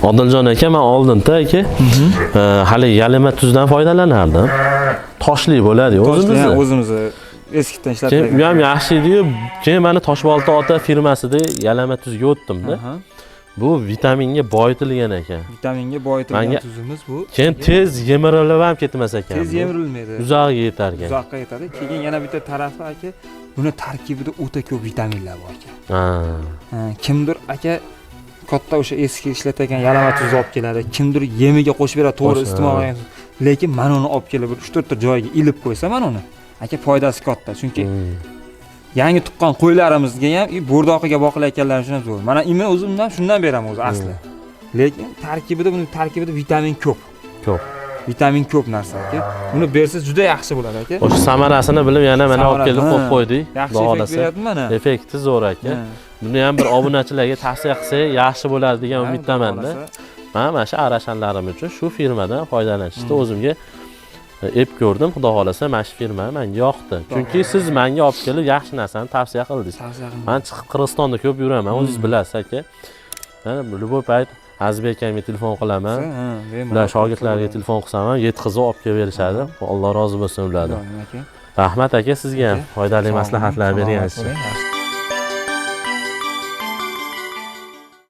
Odiljon aka, men oldinda aka, hali yalama tuzdan foydalanardim. Toshli bo'ladi-yu o'zimizni eskidan ishlatilgan. Bu ham yaxshi edi-yu, keyin mana Toshbolta ota firmasida yalama tuzga o'tdim-da. Bu vitaminga boyitilgan ekan. Vitaminga boyitilgan tuzimiz bu. Keyin tez yemirilib ham ketmas ekan. Tez yemirilmaydi. Uzoqqa yetar ekan. Uzoqqa yetadi. Keyin yana bitta tarafi aka, buni tarkibida o'ta ko'p vitaminlar bor ekan. Kimdir aka katta o'sha eski ishlatgan yalama tuzni olib keladi. Kimdir yemiga qo'shib beradi, to'g'ri iste'mol qilgan. Lekin men uni olib kelib 3-4 ta joyga ilib qo'ysam men uni, aka foydasi katta. Chunki yangi tuqqan qo'ylarimizga ham bo'rdoqiga boqilayotganlar uchun ham zo'r. Mana men o'zimdan shundan beraman o'zi asli. Lekin tarkibida vitamin ko'p. Vitamin ko'p narsa aka. Buni bersiz juda yaxshi bo'ladi aka. O'sha samarasini bilib yana mana olib kelib qo'yib qo'ydik. Yaxshi effekt beradi mana. Effekti zo'r aka. Buni ham bir obunachilarga tavsiya qilsak yaxshi bo'ladi degan umiddaman-da. Men mana shu arashanlarim uchun shu firmadan foydalanishni o'zimga ep ko'rdim. Xudo xolasa mana shu firma menga yoqdi. Chunki siz menga olib kelib yaxshi narsani tavsiya qildingiz. Men chiqib Qirg'izistonda ko'p yuraman, o'zingiz bilasiz aka. Men любой payt Azbek akamga telefon qilaman. Ular shogirdlarga telefon qilsam ham yetkazib olib kelib berishadi. Alloh rozi bo'lsin ulardan. Rahmat aka, sizga ham foydali maslahatlar berganingiz uchun.